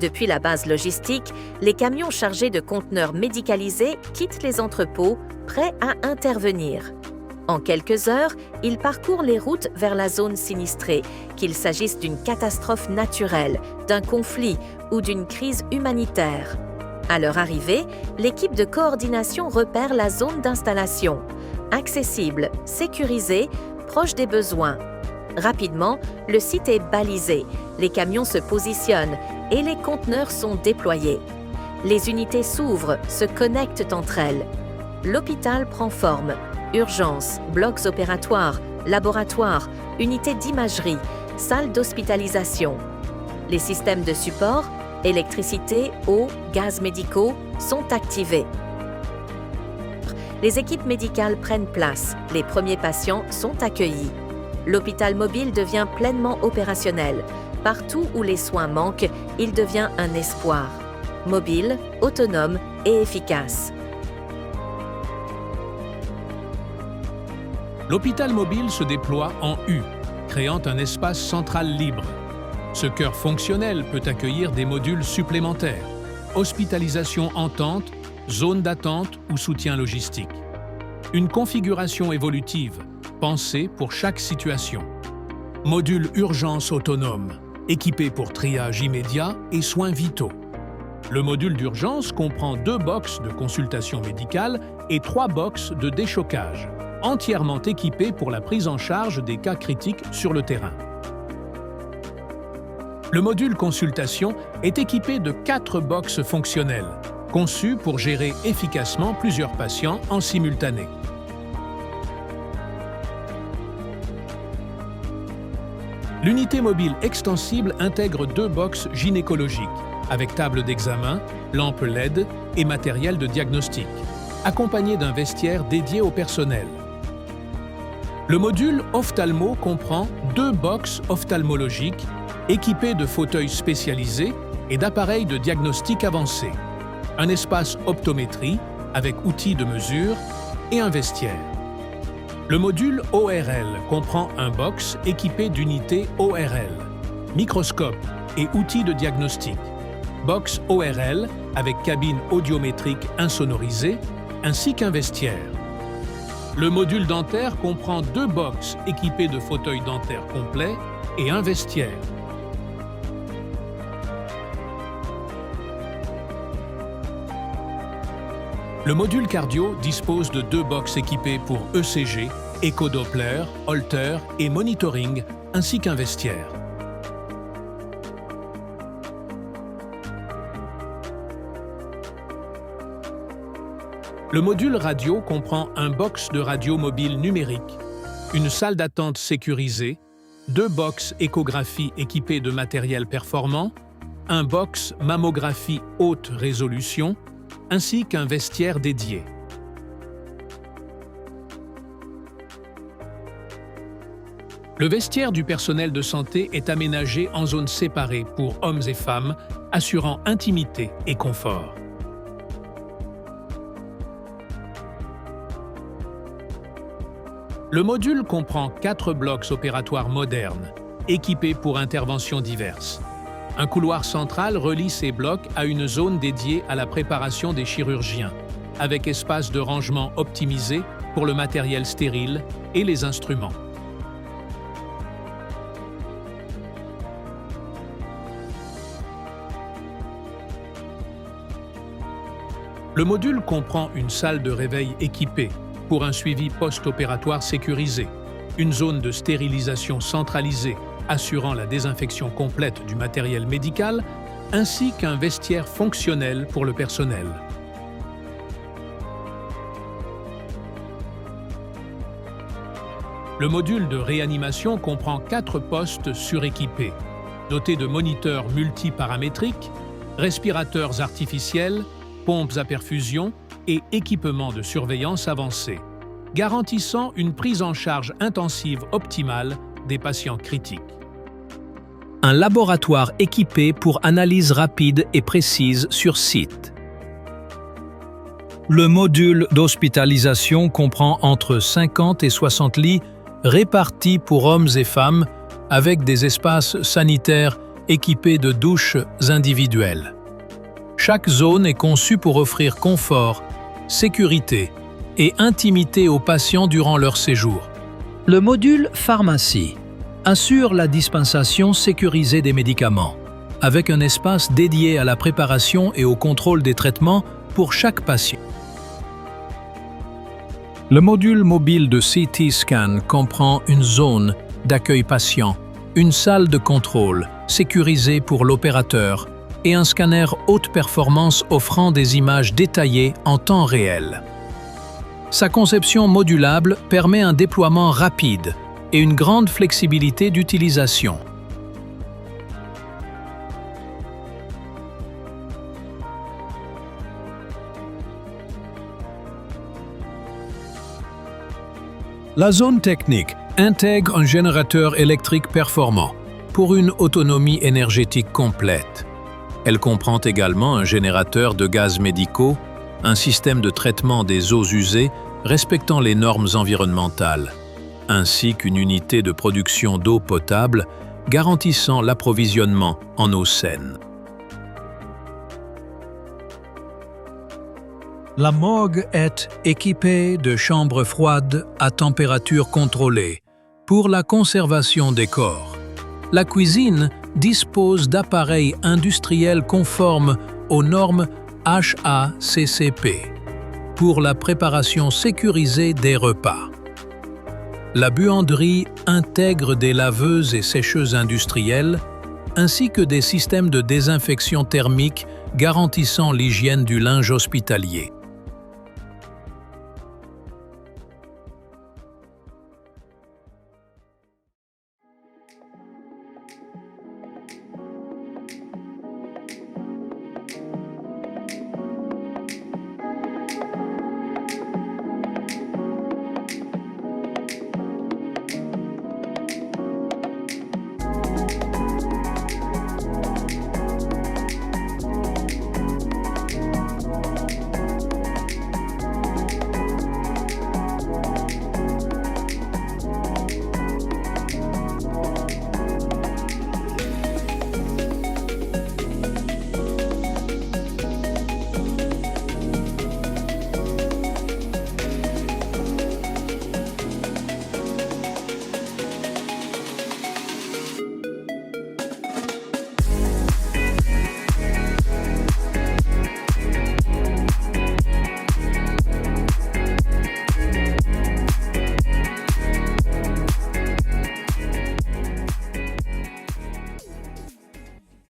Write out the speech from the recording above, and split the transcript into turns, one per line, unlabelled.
Depuis la base logistique, les camions chargés de conteneurs médicalisés quittent les entrepôts, prêts à intervenir. En quelques heures, ils parcourent les routes vers la zone sinistrée, qu'il s'agisse d'une catastrophe naturelle, d'un conflit ou d'une crise humanitaire. À leur arrivée, l'équipe de coordination repère la zone d'installation, accessible, sécurisée, proche des besoins. Rapidement, le site est balisé, les camions se positionnent et les conteneurs sont déployés. Les unités s'ouvrent, se connectent entre elles. L'hôpital prend forme. Urgences, blocs opératoires, laboratoires, unités d'imagerie, salles d'hospitalisation. Les systèmes de support, électricité, eau, gaz médicaux, sont activés. Les équipes médicales prennent place, les premiers patients sont accueillis. L'hôpital mobile devient pleinement opérationnel. Partout où les soins manquent, il devient un espoir. Mobile, autonome et efficace.
L'hôpital mobile se déploie en U, créant un espace central libre. Ce cœur fonctionnel peut accueillir des modules supplémentaires, hospitalisation en tente, zone d'attente ou soutien logistique. Une configuration évolutive, pensée pour chaque situation. Module urgence autonome, équipé pour triage immédiat et soins vitaux. Le module d'urgence comprend 2 box de consultation médicale et 3 box de déchocage, entièrement équipés pour la prise en charge des cas critiques sur le terrain. Le module consultation est équipé de 4 box fonctionnelles, conçues pour gérer efficacement plusieurs patients en simultané. L'unité mobile extensible intègre 2 box gynécologiques, avec table d'examen, lampe LED et matériel de diagnostic, accompagné d'un vestiaire dédié au personnel. Le module ophtalmo comprend 2 box ophtalmologiques équipés de fauteuils spécialisés et d'appareils de diagnostic avancés, un espace optométrie avec outils de mesure et un vestiaire. Le module ORL comprend un box équipé d'unités ORL, microscope et outils de diagnostic, box ORL avec cabine audiométrique insonorisée, ainsi qu'un vestiaire. Le module dentaire comprend 2 box équipés de fauteuils dentaires complets et un vestiaire. Le module cardio dispose de 2 box équipés pour ECG, écho-doppler, holter et monitoring, ainsi qu'un vestiaire. Le module radio comprend un box de radio mobile numérique, une salle d'attente sécurisée, 2 box échographie équipés de matériel performant, un box mammographie haute résolution, ainsi qu'un vestiaire dédié. Le vestiaire du personnel de santé est aménagé en zones séparées pour hommes et femmes, assurant intimité et confort. Le module comprend 4 blocs opératoires modernes, équipés pour interventions diverses. Un couloir central relie ces blocs à une zone dédiée à la préparation des chirurgiens, avec espace de rangement optimisé pour le matériel stérile et les instruments. Le module comprend une salle de réveil équipée pour un suivi post-opératoire sécurisé, une zone de stérilisation centralisée assurant la désinfection complète du matériel médical, ainsi qu'un vestiaire fonctionnel pour le personnel. Le module de réanimation comprend 4 postes suréquipés, dotés de moniteurs multiparamétriques, respirateurs artificiels, pompes à perfusion et équipements de surveillance avancés, garantissant une prise en charge intensive optimale des patients critiques. Un laboratoire équipé pour analyse rapide et précise sur site. Le module d'hospitalisation comprend entre 50 et 60 lits répartis pour hommes et femmes avec des espaces sanitaires équipées de douches individuelles. Chaque zone est conçue pour offrir confort, sécurité et intimité aux patients durant leur séjour.
Le module pharmacie assure la dispensation sécurisée des médicaments, avec un espace dédié à la préparation et au contrôle des traitements pour chaque patient. Le module mobile de CT Scan comprend une zone d'accueil patient, une salle de contrôle sécurisée pour l'opérateur et un scanner haute performance offrant des images détaillées en temps réel. Sa conception modulable permet un déploiement rapide et une grande flexibilité d'utilisation. La zone technique intègre un générateur électrique performant pour une autonomie énergétique complète. Elle comprend également un générateur de gaz médicaux, un système de traitement des eaux usées respectant les normes environnementales, ainsi qu'une unité de production d'eau potable garantissant l'approvisionnement en eau saine. La morgue est équipée de chambres froides à température contrôlée pour la conservation des corps. La cuisine dispose d'appareils industriels conformes aux normes HACCP pour la préparation sécurisée des repas. La buanderie intègre des laveuses et sécheuses industrielles ainsi que des systèmes de désinfection thermique garantissant l'hygiène du linge hospitalier.